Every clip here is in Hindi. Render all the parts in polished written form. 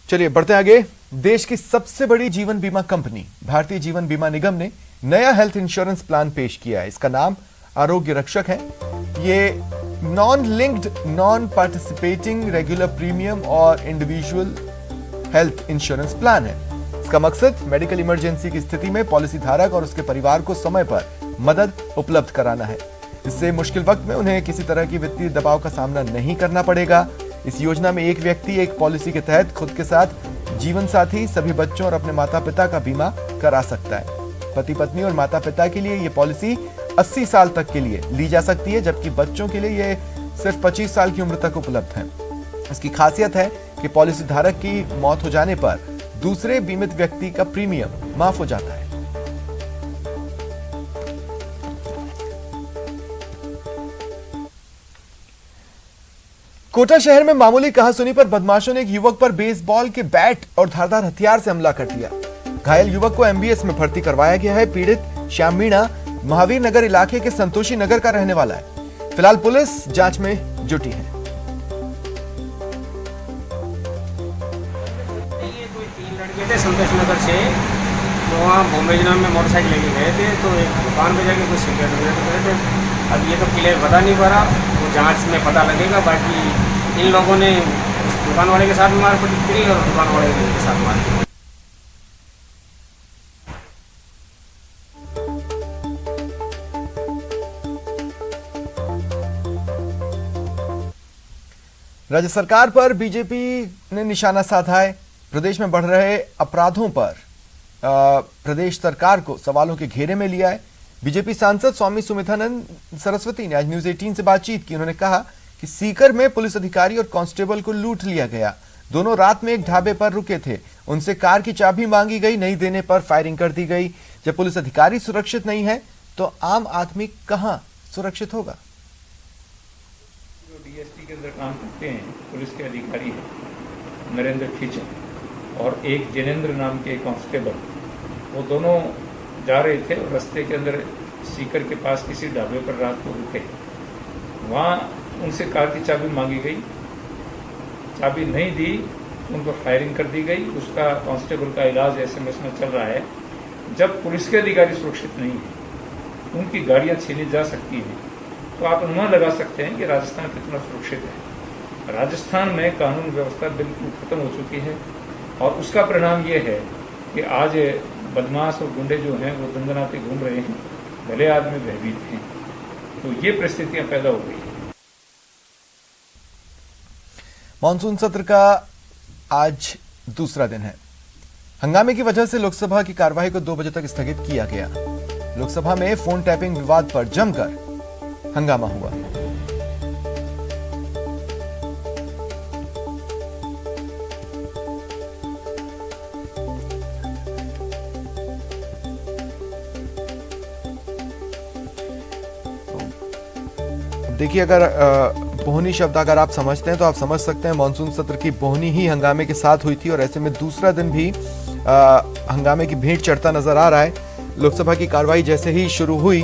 चलिए बढ़ते आगे। देश की सबसे बड़ी जीवन बीमा कंपनी भारतीय जीवन बीमा निगम ने नया हेल्थ इंश्योरेंस प्लान पेश किया है। इसका नाम आरोग्य रक्षक है। ये non linked, non participating regular premium और इंडिविजुअल हेल्थ इंश्योरेंस प्लान है। इसका मकसद मेडिकल इमरजेंसी की स्थिति में पॉलिसी धारक और उसके परिवार को समय पर मदद उपलब्ध कराना है। इससे मुश्किल वक्त में उन्हें किसी तरह की वित्तीय दबाव का सामना नहीं करना पड़ेगा। इस योजना में एक व्यक्ति एक पॉलिसी के तहत खुद के साथ जीवन साथी, सभी बच्चों और अपने माता पिता का बीमा करा सकता है। पति पत्नी और माता पिता के लिए यह पॉलिसी 80 साल तक के लिए ली जा सकती है, जबकि बच्चों के लिए यह सिर्फ 25 साल की उम्र तक उपलब्ध है। इसकी खासियत है कि पॉलिसी धारक की मौत हो जाने पर दूसरे बीमित व्यक्ति का प्रीमियम माफ हो जाता है। कोटा शहर में मामूली कहासुनी पर बदमाशों ने एक युवक पर बेसबॉल के बैट और धारदार हथियार से हमला कर दिया। घायल युवक को एमबीएस में भर्ती करवाया गया है। पीड़ित श्याम मीणा महावीर नगर इलाके के संतोषी नगर का रहने वाला है। फिलहाल पुलिस जांच में जुटी है। कोई 3 लड़के थे संतोषी नगर से, तो वहाँ बॉम्बे नाम में मोटरसाइकिल लेके गए थे, तो एक दुकान पे जाके कुछ सिगरेट वगैरह करे थे। अब ये तो क्लियर पता नहीं पड़ा, वो जांच में पता लगेगा। बाकी इन लोगों ने दुकान वाले के साथ मारपीट करी और दुकान वाले के साथ मारपीट। राज्य सरकार पर बीजेपी ने निशाना साधा है। प्रदेश में बढ़ रहे अपराधों पर प्रदेश सरकार को सवालों के घेरे में लिया है। बीजेपी सांसद स्वामी सुमित्रानंद सरस्वती ने आज न्यूज 18 से बातचीत की। उन्होंने कहा कि सीकर में पुलिस अधिकारी और कांस्टेबल को लूट लिया गया। दोनों रात में एक ढाबे पर रुके थे। उनसे कार की चाबी मांगी गई, नहीं देने पर फायरिंग कर दी गई। जब पुलिस अधिकारी सुरक्षित नहीं है तो आम आदमी कहां सुरक्षित होगा। डीएसपी के अंदर काम करते हैं पुलिस के अधिकारी हैं नरेंद्र खीचन और एक जिनेंद्र नाम के कांस्टेबल, वो दोनों जा रहे थे और रास्ते के अंदर सीकर के पास किसी ढाबे पर रात को रुके। वहाँ उनसे कार की चाबी मांगी गई, चाबी नहीं दी, उन पर फायरिंग कर दी गई। उसका कांस्टेबल का इलाज एसएमएस में चल रहा है। जब पुलिस के अधिकारी सुरक्षित नहीं है, उनकी गाड़ियाँ छीनी जा सकती हैं, तो आप अनुमान लगा सकते हैं कि राजस्थान कितना सुरक्षित है। राजस्थान में कानून व्यवस्था बिल्कुल खत्म हो चुकी है और उसका परिणाम ये है कि आज बदमाश और गुंडे जो हैं वो दंदनाते घूम रहे हैं, भले आदमी भयभीत हैं। तो ये परिस्थितियां पैदा हो गई हैं। मानसून सत्र का आज दूसरा दिन है। हंगामे की वजह से लोकसभा की कार्यवाही को 2 बजे तक स्थगित किया गया। लोकसभा में फोन टैपिंग विवाद पर जमकर हंगामा हुआ। देखिए, अगर बोहनी शब्द अगर आप समझते हैं तो आप समझ सकते हैं मानसून सत्र की बोहनी ही हंगामे के साथ हुई थी और ऐसे में दूसरा दिन भी हंगामे की भेंट चढ़ता नजर आ रहा है। लोकसभा की कार्रवाई जैसे ही शुरू हुई,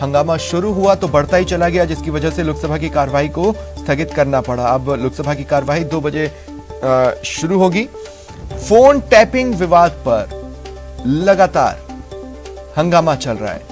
हंगामा शुरू हुआ तो बढ़ता ही चला गया, जिसकी वजह से लोकसभा की कार्रवाई को स्थगित करना पड़ा। अब लोकसभा की कार्रवाई 2 बजे शुरू होगी। फोन टैपिंग विवाद पर लगातार हंगामा चल रहा है।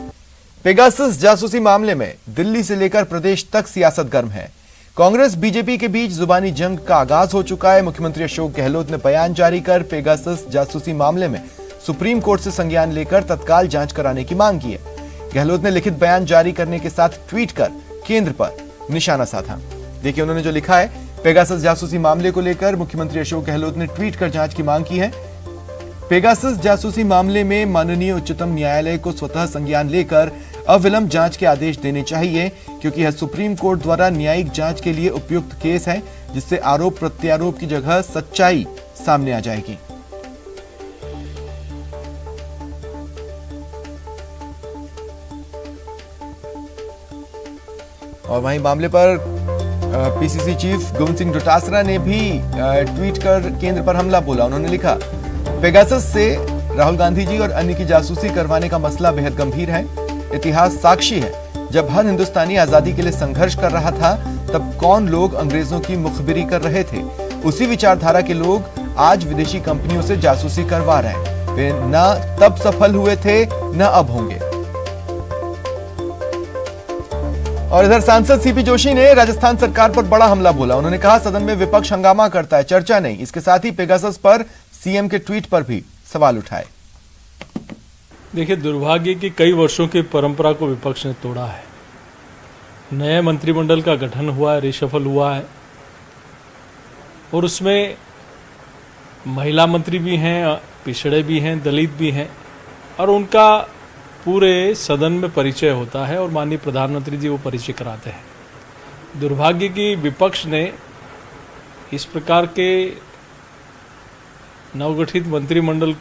पेगासस जासूसी मामले में दिल्ली से लेकर प्रदेश तक सियासत गर्म है। कांग्रेस बीजेपी के बीच जुबानी जंग का आगाज हो चुका है। मुख्यमंत्री अशोक गहलोत ने बयान जारी कर पेगासस जासूसी मामले में सुप्रीम कोर्ट से संज्ञान लेकर तत्काल जांच कराने की मांग की है। गहलोत ने लिखित बयान जारी करने के साथ ट्वीट कर केंद्र पर निशाना साधा। देखिए उन्होंने जो लिखा है, पेगासस जासूसी मामले को लेकर मुख्यमंत्री अशोक गहलोत ने ट्वीट कर जांच की मांग की है। पेगासस जासूसी मामले में माननीय उच्चतम न्यायालय को स्वतः संज्ञान लेकर अविलंब जांच के आदेश देने चाहिए, क्योंकि यह सुप्रीम कोर्ट द्वारा न्यायिक जांच के लिए उपयुक्त केस है, जिससे आरोप प्रत्यारोप की जगह सच्चाई सामने आ जाएगी। और वहीं मामले पर पीसीसी चीफ गोविंद सिंह डोटासरा ने भी ट्वीट कर केंद्र पर हमला बोला। उन्होंने लिखा, पेगासस से राहुल गांधी जी और अन्य की जासूसी करवाने का मसला बेहद गंभीर है। इतिहास साक्षी है, जब हर हिंदुस्तानी आजादी के लिए संघर्ष कर रहा था, तब कौन लोग अंग्रेजों की मुखबिरी कर रहे थे। उसी विचारधारा के लोग आज विदेशी कंपनियों से जासूसी करवा रहे हैं। वे न तब सफल हुए थे, न अब होंगे। और इधर सांसद सीपी जोशी ने राजस्थान सरकार पर बड़ा हमला बोला। उन्होंने कहा, सदन में विपक्ष हंगामा करता है, चर्चा नहीं। इसके साथ ही पेगासस पर सीएम के ट्वीट पर भी सवाल उठाए। देखिए, दुर्भाग्य की कई वर्षों की परंपरा को विपक्ष ने तोड़ा है। नए मंत्रिमंडल का गठन हुआ है, रिशफल हुआ है, और उसमें महिला मंत्री भी हैं, पिछड़े भी हैं, दलित भी हैं, और उनका पूरे सदन में परिचय होता है और माननीय प्रधानमंत्री जी वो परिचय कराते हैं। दुर्भाग्य की विपक्ष ने इस प्रकार के नवगठित मंत्रिमंडल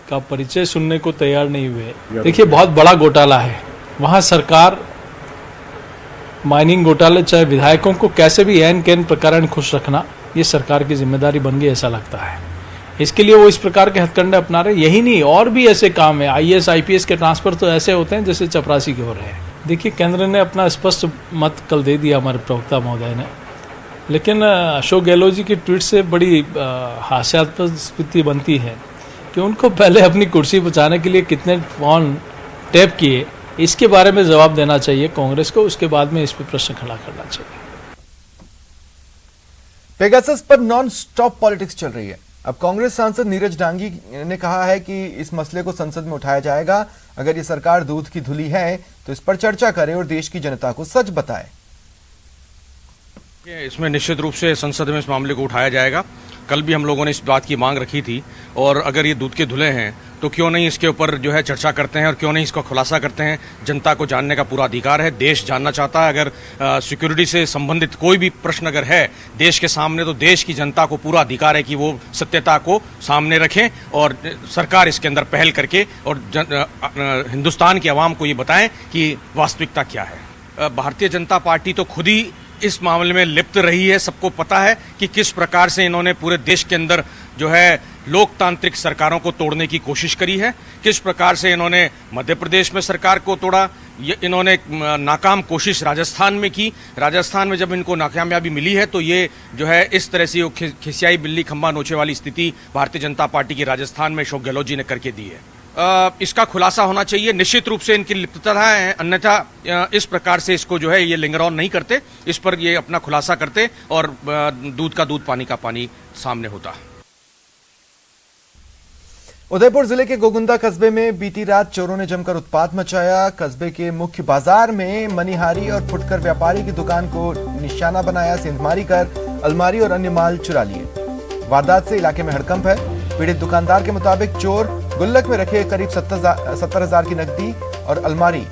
का परिचय सुनने को तैयार नहीं हुए। देखिए, बहुत बड़ा घोटाला है वहाँ। सरकार माइनिंग घोटाले, चाहे विधायकों को कैसे भी एन कैन प्रकार खुश रखना, ये सरकार की जिम्मेदारी बन गई, ऐसा लगता है। इसके लिए वो इस प्रकार के हथकंडे अपना रहे। यही नहीं, और भी ऐसे काम है। आईएएस आईपीएस के ट्रांसफर तो ऐसे होते हैं जैसे चपरासी के हो रहे हैं। देखिए, केंद्र ने अपना स्पष्ट मत कल दे दिया हमारे प्रवक्ता महोदय ने, लेकिन अशोक गहलोत जी की ट्वीट से बड़ी हास्यास्पद स्थिति बनती है कि उनको पहले अपनी कुर्सी बचाने के लिए कितने फोन टैप किए, इसके बारे में जवाब देना चाहिए कांग्रेस को। उसके बाद में इस पर प्रश्न खड़ा करना चाहिए। पेगासस पर नॉन स्टॉप पॉलिटिक्स चल रही है। अब कांग्रेस सांसद नीरज डांगी ने कहा है कि इस मसले को संसद में उठाया जाएगा। अगर ये सरकार दूध की धुली है तो इस पर चर्चा करे और देश की जनता को सच बताए। इसमें निश्चित रूप से संसद में इस मामले को उठाया जाएगा। कल भी हम लोगों ने इस बात की मांग रखी थी, और अगर ये दूध के धुले हैं तो क्यों नहीं इसके ऊपर जो है चर्चा करते हैं और क्यों नहीं इसका खुलासा करते हैं। जनता को जानने का पूरा अधिकार है, देश जानना चाहता है। अगर सिक्योरिटी से संबंधित कोई भी प्रश्न अगर है देश के सामने, तो देश की जनता को पूरा अधिकार है कि वो सत्यता को सामने रखें और सरकार इसके अंदर पहल करके और हिंदुस्तान की आवाम को ये बताएं कि वास्तविकता क्या है। भारतीय जनता पार्टी तो खुद ही इस मामले में लिप्त रही है। सबको पता है कि किस प्रकार से इन्होंने पूरे देश के अंदर जो है लोकतांत्रिक सरकारों को तोड़ने की कोशिश करी है, किस प्रकार से इन्होंने मध्य प्रदेश में सरकार को तोड़ा। इन्होंने नाकाम कोशिश राजस्थान में की। राजस्थान में जब इनको नाकामयाबी मिली है तो ये जो है इस तरह से खिसियाई बिल्ली खंभा नोचे वाली स्थिति भारतीय जनता पार्टी की राजस्थान में अशोक गहलोत जी ने करके दी है। इसका खुलासा होना चाहिए। निश्चित रूप से इनकी लिप्तता है, अन्यथा इस प्रकार से इसको जो है ये लिंगर ऑन नहीं करते, इस पर ये अपना खुलासा करते और दूध का दूध, पानी का पानी सामने होता। उदयपुर जिले के गोगुंदा कस्बे में बीती रात चोरों ने जमकर उत्पात मचाया। कस्बे के मुख्य बाजार में मनिहारी और फुटकर व्यापारी की दुकान को निशाना बनाया, सेंधमारी कर अलमारी और अन्य माल चुरा लिए। वारदात से इलाके में हड़कंप है। पीड़ित दुकानदार के मुताबिक चोर गुल्लक में रखे करीब 70,000 की नकदी और अलमारी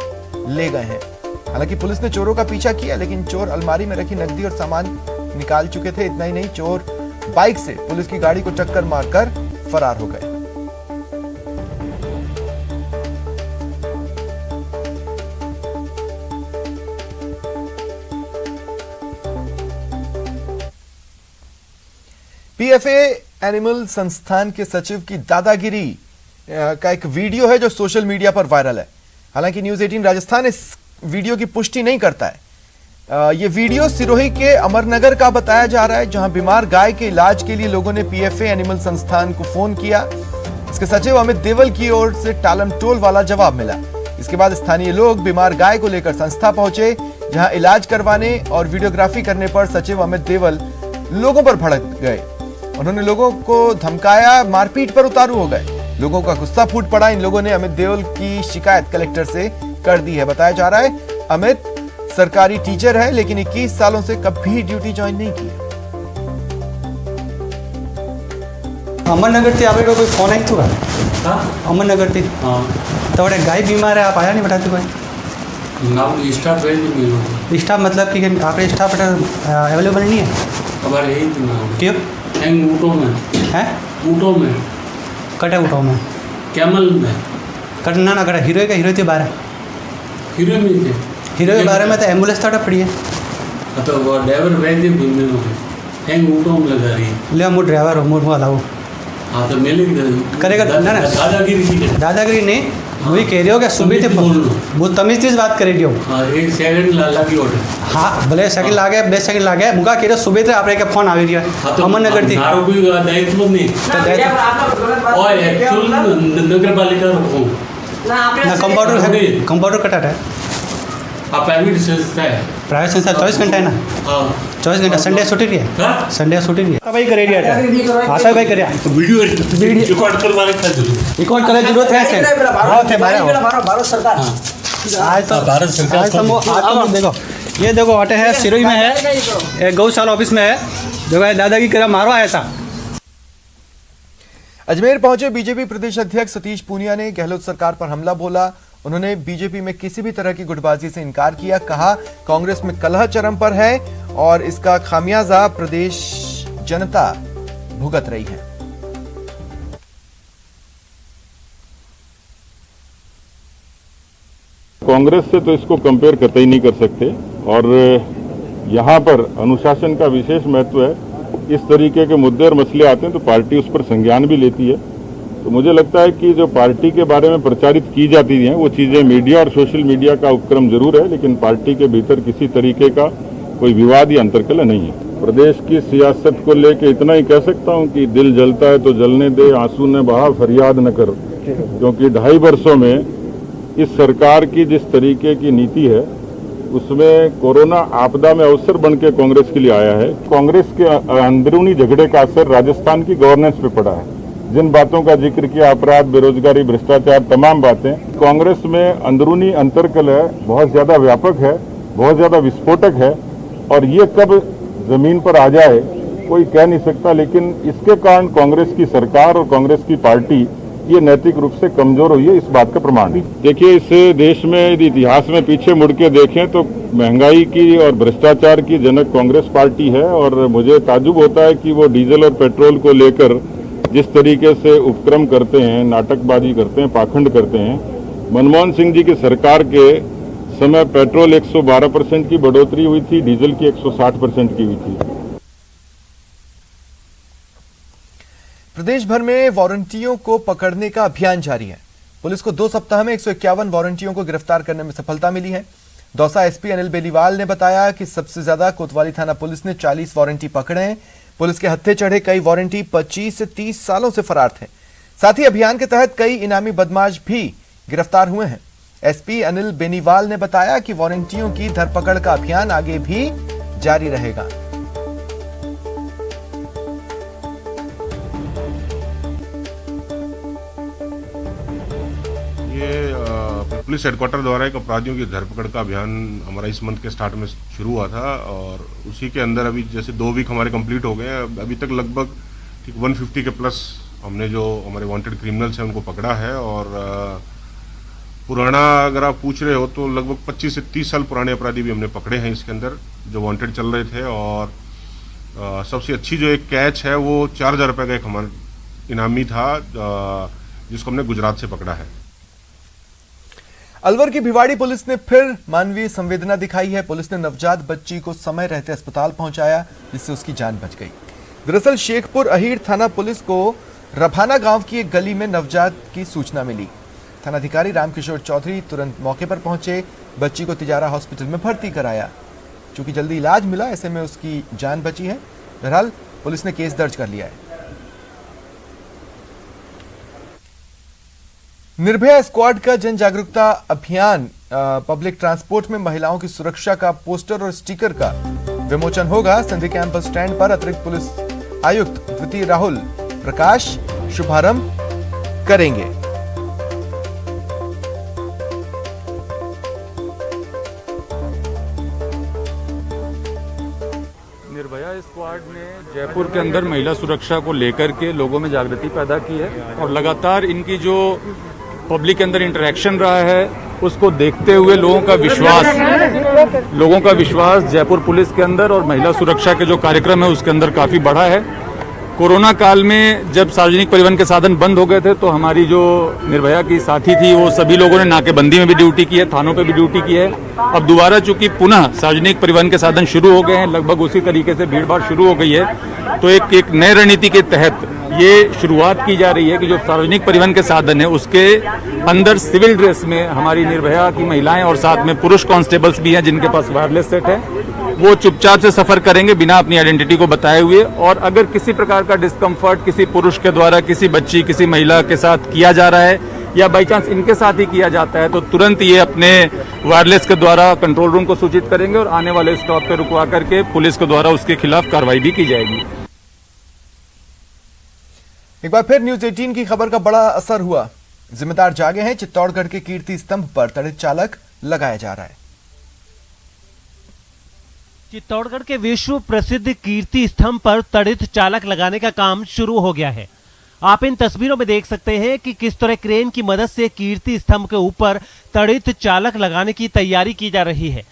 ले गए हैं। हालांकि पुलिस ने चोरों का पीछा किया, लेकिन चोर अलमारी में रखी नकदी और सामान निकाल चुके थे। इतना ही नहीं, चोर बाइक से पुलिस की गाड़ी को टक्कर मारकर फरार हो गए। पीएफए एनिमल संस्थान के सचिव की दादागिरी का एक वीडियो है जो सोशल मीडिया पर वायरल है। हालांकि न्यूज 18 राजस्थान इस वीडियो की पुष्टि नहीं करता है। यह वीडियो सिरोही के अमरनगर का बताया जा रहा है, जहां बीमार गाय के इलाज के लिए लोगों ने पीएफए एनिमल संस्थान को फोन किया। इसके सचिव अमित देवल की ओर से टालम टोल वाला जवाब मिला। इसके बाद स्थानीय लोग बीमार गाय को लेकर संस्था पहुंचे, जहां इलाज करवाने और वीडियोग्राफी करने पर सचिव अमित देवल लोगों पर भड़क गए। उन्होंने लोगों को धमकाया, मारपीट पर उतारू हो गए। लोगों का गुस्सा फूट पड़ा। इन लोगों ने अमित देवल की शिकायत कलेक्टर से कर दी है। बताया जा रहा है अमित सरकारी टीचर है, लेकिन 21 सालों से कभी ड्यूटी ज्वाइन नहीं की। अमरनगर से आपके कोई फोन आई था? अमरनगर से तो बड़े गाय बीमार है, आप आया नहीं बताते कोई स्टाफ मतलब कि आपके स्टाफ अवेलेबल नहीं है? क्यों? ऊँटों में है? ऊँटों में कटे ऊँटों में कैमल में कट ना कटा हीरो का हीरो के बारे हीरो में थे। हीरो के बारे में तो एम्बुलेंस तो पड़ी है। तो वो ड्राइवर वैसे घूमने हैंग ऊँटों में लगा रही है। ले मुझ ड्राइवर हो मुझ वाला वो हाँ तो मिलेगी करेगा ना। दादागिरी की दादागिरी नहीं, वही कह रही हो क्या सुबह थे बहुत तमीज़ बात कर रही हो। हाँ 1 सेकंड लगी ऑर्डर। हाँ भले सेकंड लागे 2 सेकंड लागे मुका कह रहे सुबह थे आपने फोन आ रही है अमरनगर थी कोई दायित्व नहीं और एक्चुअल नगर पालिका ना कंपाउंडर कटा है प्राइवेट संस्था है। प्राइवेट संस्था 24 घंटा है ना। हाँ 24 घंटा संडे छुट्टी रही है। संडे छुट्टी रही है भाई करे आता भाई करे वीडियो रिकॉर्ड करवाने का जरूरत रिकॉर्ड करे जरूरत है से बहुत है भारत सरकार आज तो भारत सरकार आज देखो ये देखो अटे है सिरोही में है गौशाला ऑफिस में है जो दादागी करा मारो आया था। अजमेर पहुंचे बीजेपी प्रदेश अध्यक्ष सतीश पूनिया ने गहलोत सरकार पर हमला बोला। उन्होंने बीजेपी में किसी भी तरह की गुटबाजी से इनकार किया। कहा कांग्रेस में कलह चरम पर है और इसका खामियाजा प्रदेश जनता भुगत रही है। कांग्रेस से तो इसको कंपेयर कतई नहीं कर सकते और यहाँ पर अनुशासन का विशेष महत्व है। इस तरीके के मुद्दे और मसले आते हैं तो पार्टी उस पर संज्ञान भी लेती है। तो मुझे लगता है कि जो पार्टी के बारे में प्रचारित की जाती हैं वो चीज़ें मीडिया और सोशल मीडिया का उपक्रम जरूर है, लेकिन पार्टी के भीतर किसी तरीके का कोई विवाद या अंतर्कलह नहीं है। प्रदेश की सियासत को लेकर इतना ही कह सकता हूं कि दिल जलता है तो जलने दे, आंसू न बहा फरियाद न कर, क्योंकि 2.5 वर्षों में इस सरकार की जिस तरीके की नीति है उसमें कोरोना आपदा में अवसर बन के कांग्रेस के लिए आया है। कांग्रेस के अंदरूनी झगड़े का असर राजस्थान की गवर्नेंस पे पड़ा है। जिन बातों का जिक्र किया, अपराध, बेरोजगारी, भ्रष्टाचार, तमाम बातें, कांग्रेस में अंदरूनी अंतर्कलह बहुत ज्यादा व्यापक है, बहुत ज्यादा विस्फोटक है और ये कब जमीन पर आ जाए कोई कह नहीं सकता। लेकिन इसके कारण कांग्रेस की सरकार और कांग्रेस की पार्टी ये नैतिक रूप से कमजोर हुई है, इस बात का प्रमाण है। देखिए, इस देश में यदि इतिहास में पीछे मुड़ के देखें तो महंगाई की और भ्रष्टाचार की जनक कांग्रेस पार्टी है और मुझे ताज्जुब होता है कि वो डीजल और पेट्रोल को लेकर जिस तरीके से उपक्रम करते हैं, नाटकबाजी करते हैं, पाखंड करते हैं। मनमोहन सिंह जी की सरकार के समय पेट्रोल 112% की बढ़ोतरी हुई थी, डीजल की 160% की हुई थी। प्रदेश भर में वारंटियों को पकड़ने का अभियान जारी है। पुलिस को 2 सप्ताह में 151 वारंटियों को गिरफ्तार करने में सफलता मिली है। दौसा एसपी अनिल बेनीवाल ने बताया कि सबसे ज्यादा कोतवाली थाना पुलिस ने 40 वारंटी पकड़े हैं। पुलिस के हत्थे चढ़े कई वारंटी 25 से 30 सालों से फरार थे। साथ ही अभियान के तहत कई इनामी बदमाश भी गिरफ्तार हुए हैं। एसपी अनिल बेनीवाल ने बताया कि वारंटियों की धरपकड़ का अभियान आगे भी जारी रहेगा। पुलिस हेडक्वार्टर द्वारा एक अपराधियों की धरपकड़ का अभियान हमारा इस मंथ के स्टार्ट में शुरू हुआ था और उसी के अंदर अभी जैसे 2 वीक हमारे कंप्लीट हो गए। अभी तक लगभग 150 के प्लस हमने जो हमारे वांटेड क्रिमिनल्स हैं उनको पकड़ा है और पुराना अगर आप पूछ रहे हो तो लगभग 25 से 30 साल पुराने अपराधी भी हमने पकड़े हैं इसके अंदर जो वांटेड चल रहे थे। और सबसे अच्छी जो एक कैच है वो 4000 रुपये का एक हमारा इनामी था जिसको हमने गुजरात से पकड़ा है। अलवर की भिवाड़ी पुलिस ने फिर मानवीय संवेदना दिखाई है। पुलिस ने नवजात बच्ची को समय रहते अस्पताल पहुंचाया जिससे उसकी जान बच गई। दरअसल शेखपुर अहीर थाना पुलिस को रभाना गांव की एक गली में नवजात की सूचना मिली। थानाधिकारी रामकिशोर चौधरी तुरंत मौके पर पहुंचे, बच्ची को तिजारा हॉस्पिटल में भर्ती कराया। चूंकि जल्दी इलाज मिला ऐसे में उसकी जान बची है। बहरहाल पुलिस ने केस दर्ज कर लिया है। निर्भया स्क्वाड का जन जागरूकता अभियान पब्लिक ट्रांसपोर्ट में महिलाओं की सुरक्षा का पोस्टर और स्टिकर का विमोचन होगा। संधि कैंपस स्टैंड पर अतिरिक्त पुलिस आयुक्त द्वितीय राहुल प्रकाश शुभारंभ करेंगे। निर्भया स्क्वाड ने जयपुर के अंदर महिला सुरक्षा को लेकर के लोगों में जागृति पैदा की है और लगातार इनकी जो पब्लिक के अंदर इंटरेक्शन रहा है उसको देखते हुए लोगों का विश्वास जयपुर पुलिस के अंदर और महिला सुरक्षा के जो कार्यक्रम है उसके अंदर काफी बढ़ा है। कोरोना काल में जब सार्वजनिक परिवहन के साधन बंद हो गए थे तो हमारी जो निर्भया की साथी थी वो सभी लोगों ने नाकेबंदी में भी ड्यूटी की है, थानों पे भी ड्यूटी की है। अब दोबारा चूंकि पुनः सार्वजनिक परिवहन के साधन शुरू हो गए हैं, लगभग उसी तरीके से भीड़ भाड़ शुरू हो गई है, तो एक नए रणनीति के तहत ये शुरुआत की जा रही है कि जो सार्वजनिक परिवहन के साधन है उसके अंदर सिविल ड्रेस में हमारी निर्भया की महिलाएं और साथ में पुरुष कांस्टेबल्स भी हैं जिनके पास वायरलेस सेट है, वो चुपचाप से सफर करेंगे बिना अपनी आइडेंटिटी को बताए हुए। और अगर किसी प्रकार का डिस्कम्फर्ट किसी पुरुष के द्वारा किसी बच्ची किसी महिला के साथ किया जा रहा है या बाई चांस इनके साथ ही किया जाता है तो तुरंत ये अपने वायरलेस के द्वारा कंट्रोल रूम को सूचित करेंगे और आने वाले स्टॉप पे रुकवा करके पुलिस के द्वारा उसके खिलाफ कार्रवाई भी की जाएगी। एक बार फिर न्यूज 18 की खबर का बड़ा असर हुआ। जिम्मेदार जागे हैं, चित्तौड़गढ़ के कीर्ति स्तंभ पर तड़ित चालक लगाया जा रहा है। चित्तौड़गढ़ के विश्व प्रसिद्ध कीर्ति स्तंभ पर तड़ित चालक लगाने का काम शुरू हो गया है। आप इन तस्वीरों में देख सकते हैं कि किस तरह क्रेन की मदद से कीर्ति स्तंभ के ऊपर तड़ित चालक लगाने की तैयारी की जा रही है।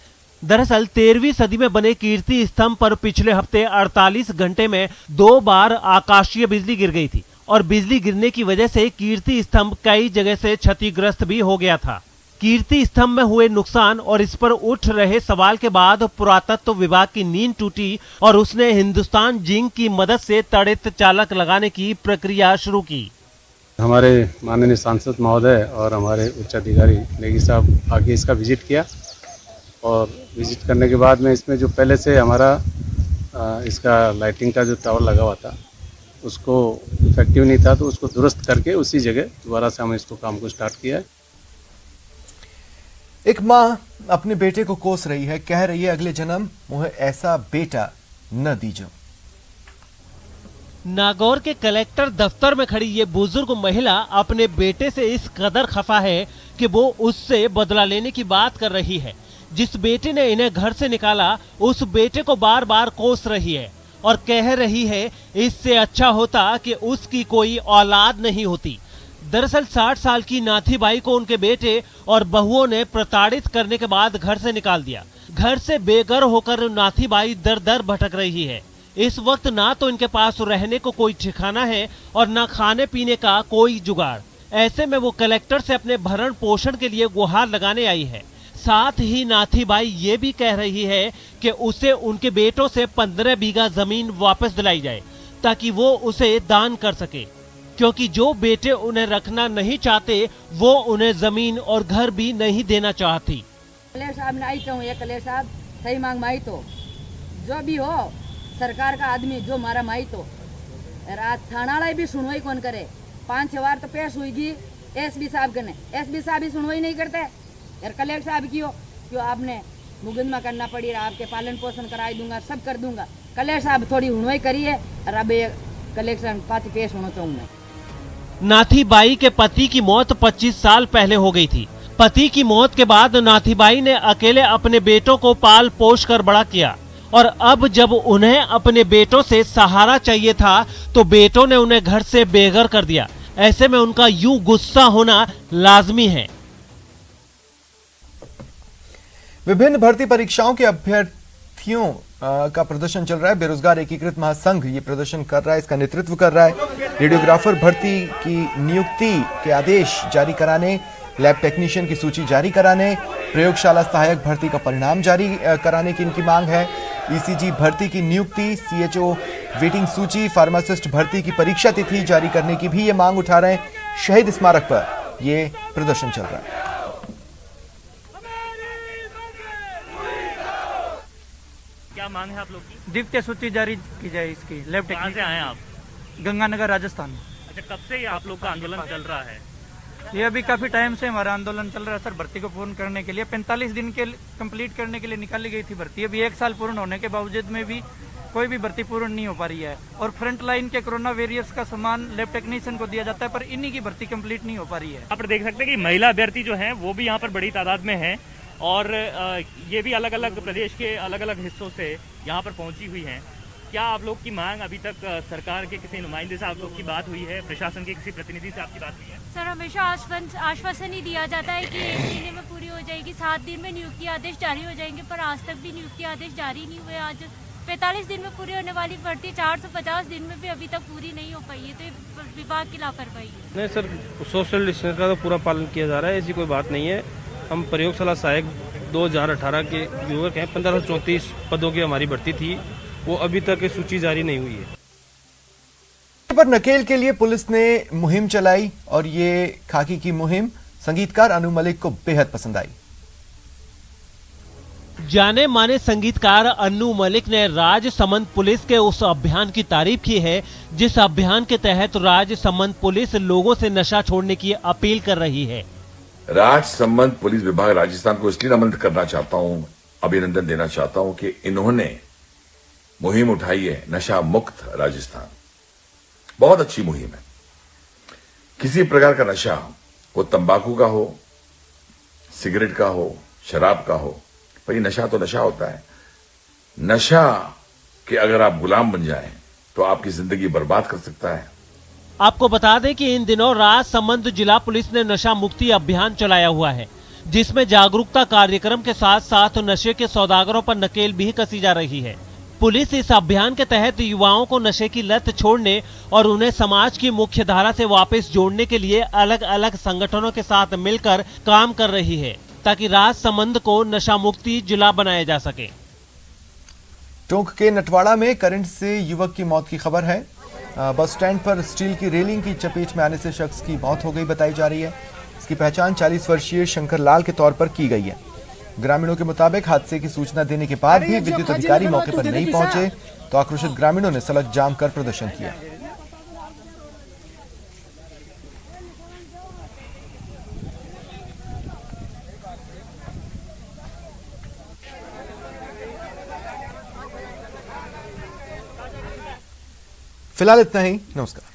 दरअसल 13वीं सदी में बने कीर्ति स्तंभ पर पिछले हफ्ते 48 घंटे में 2 बार आकाशीय बिजली गिर गई थी और बिजली गिरने की वजह से कीर्ति स्तंभ कई जगह से क्षतिग्रस्त भी हो गया था। कीर्ति स्तंभ में हुए नुकसान और इस पर उठ रहे सवाल के बाद पुरातत्व विभाग की नींद टूटी और उसने हिंदुस्तान जिंक की मदद से तड़ित चालक लगाने की प्रक्रिया शुरू की। हमारे माननीय सांसद महोदय और हमारे उच्च अधिकारी नेगी साहब आके इसका विजिट किया और विजिट करने के बाद में इसमें जो पहले से हमारा इसका लाइटिंग का जो टावर लगा हुआ था उसको इफेक्टिव नहीं था तो उसको दुरुस्त करके उसी जगह दोबारा से हम इसको काम को स्टार्ट किया है। एक माँ अपने बेटे को कोस रही है, कह रही है अगले जन्म मुझे ऐसा बेटा न दीजो। नागौर के कलेक्टर दफ्तर में खड़ी ये बुजुर्ग महिला अपने बेटे से इस कदर खफा है कि वो उससे बदला लेने की बात कर रही है। जिस बेटे ने इन्हें घर से निकाला उस बेटे को बार बार कोस रही है और कह रही है इससे अच्छा होता कि उसकी कोई औलाद नहीं होती। दरअसल 60 साल की नाथीबाई को उनके बेटे और बहुओं ने प्रताड़ित करने के बाद घर से निकाल दिया। घर से बेघर होकर नाथीबाई दर दर भटक रही है। इस वक्त ना तो इनके पास रहने को कोई ठिकाना है और ना खाने पीने का कोई जुगाड़। ऐसे में वो कलेक्टर से अपने भरण पोषण के लिए गुहार लगाने आई है। साथ ही नाथीबाई ये भी कह रही है कि उसे उनके बेटों से 15 बीघा जमीन वापस दिलाई जाए ताकि वो उसे दान कर सके, क्योंकि जो बेटे उन्हें रखना नहीं चाहते वो उन्हें जमीन और घर भी नहीं देना चाहती। कलेक्टर साहब ने आई तो ये कलेक्टर साहब सही मांग माई तो जो भी हो सरकार का आदमी जो मारा माई तो थाना भी सुनवाई कौन करे। 5-6 बार तो पेश हुई एसपी साहब कने, एसपी साहब भी सुनवाई नहीं करते यार। कलेक्टर साहब क्यों आपने मुकदमा करना पड़ी, आपके पालन पोषण कराई दूंगा सब कर दूंगा। कलेक्टर साहब थोड़ी सुनवाई करी है और अब कलेक्टर पास पेश होना चाहूँ मैं। नाथीबाई के पति की मौत 25 साल पहले हो गई थी। पति की मौत के बाद नाथीबाई ने अकेले अपने बेटों को पाल पोष कर बड़ा किया और अब जब उन्हें अपने बेटों से सहारा चाहिए था तो बेटों ने उन्हें घर से बेघर कर दिया। ऐसे में उनका यूं गुस्सा होना लाजमी है। विभिन्न भर्ती परीक्षाओं के अभ्यर्थियों का प्रदर्शन चल रहा है। बेरोजगार एकीकृत महासंघ ये प्रदर्शन कर रहा है, इसका नेतृत्व कर रहा है। रेडियोग्राफर भर्ती की नियुक्ति के आदेश जारी कराने, लैब टेक्नीशियन की सूची जारी कराने, प्रयोगशाला सहायक भर्ती का परिणाम जारी कराने की इनकी मांग है। ईसीजी भर्ती की नियुक्ति, सीएचओ वेटिंग सूची, फार्मासिस्ट भर्ती की परीक्षा तिथि जारी करने की भी ये मांग उठा रहे हैं। शहीद स्मारक पर ये प्रदर्शन चल रहा है। क्या मांग है आप लोग की? द्वितीय सूची जारी की जाए इसकी। Lab technician. कहाँ से आए आप? गंगानगर राजस्थान। अच्छा, कब से ये आप लोग का आंदोलन चल रहा है? ये अभी काफी टाइम से हमारा आंदोलन चल रहा है सर। भर्ती को पूर्ण करने के लिए 45 दिन के कंप्लीट करने के लिए निकाली गई थी भर्ती। अभी 1 साल पूर्ण होने के बावजूद में भी कोई भी भर्ती पूर्ण नहीं हो पा रही है और फ्रंट लाइन के कोरोना वॉरियर्स का सामान लैब टेक्नीशियन को दिया जाता है पर इन्हीं की भर्ती कंप्लीट नहीं हो पा रही है। आप देख सकते हैं कि महिला अभ्यर्थी जो हैं वो भी यहाँ पर बड़ी तादाद में हैं और ये भी अलग अलग प्रदेश के अलग अलग हिस्सों से यहाँ पर पहुँची हुई हैं। क्या आप लोग की मांग अभी तक सरकार के किसी नुमाइंदे से आप लोग की बात हुई है, प्रशासन के किसी प्रतिनिधि से आपकी बात हुई है? सर, हमेशा आश्वासन ही दिया जाता है कि 1 महीने में पूरी हो जाएगी, 7 दिन में नियुक्ति आदेश जारी हो जाएंगे, पर आज तक भी नियुक्ति आदेश जारी नहीं हुए। आज 45 दिन में पूरी होने वाली भर्ती 450 दिन में भी अभी तक पूरी नहीं हो पाई है, तो ये विभाग की लापरवाही है। नहीं सर, सोशल डिस्टेंस का तो पूरा पालन किया जा रहा है, ऐसी कोई बात नहीं है। हम प्रयोगशाला सहायक 2018 के युवक हैं। 1534 पदों की हमारी भर्ती थी, वो अभी तक सूची जारी नहीं हुई है। पर नकेल के लिए पुलिस ने मुहिम चलाई और ये खाकी की मुहिम संगीतकार अनु मलिक को बेहद पसंद आई। जाने माने संगीतकार अन्नू मलिक ने राजसमंद पुलिस के उस अभियान की तारीफ की है जिस अभियान के तहत राजसमंद पुलिस लोगों से नशा छोड़ने की अपील कर रही है। राजसमंद पुलिस विभाग राजस्थान को इसलिए नमन करना चाहता हूं, अभिनंदन देना चाहता हूं कि इन्होंने मुहिम उठाई है नशा मुक्त राजस्थान। बहुत अच्छी मुहिम है। किसी प्रकार का नशा, वो तंबाकू का हो, सिगरेट का हो, शराब का हो, पर ये नशा तो नशा होता है। नशा के अगर आप गुलाम बन जाएं तो आपकी जिंदगी बर्बाद कर सकता है। आपको बता दें कि इन दिनों राजसमंद जिला पुलिस ने नशा मुक्ति अभियान चलाया हुआ है जिसमें जागरूकता कार्यक्रम के साथ साथ नशे के सौदागरों पर नकेल भी कसी जा रही है। पुलिस इस अभियान के तहत युवाओं को नशे की लत छोड़ने और उन्हें समाज की मुख्य धारा से वापस जोड़ने के लिए अलग अलग संगठनों के साथ मिलकर काम कर रही है ताकि राजसमंद को नशा मुक्ति जिला बनाया जा सके। टोंक के नटवाड़ा में करंट से युवक की मौत की खबर है। बस स्टैंड पर स्टील की रेलिंग की चपेट में आने से शख्स की मौत हो गई बताई जा रही है। इसकी पहचान 40 वर्षीय शंकर लाल के तौर पर की गई है। ग्रामीणों के मुताबिक हादसे की सूचना देने के बाद भी विद्युत अधिकारी मौके पर नहीं पहुंचे तो आक्रोशित ग्रामीणों ने सड़क जाम कर प्रदर्शन किया। फिलहाल इतना ही, नमस्कार।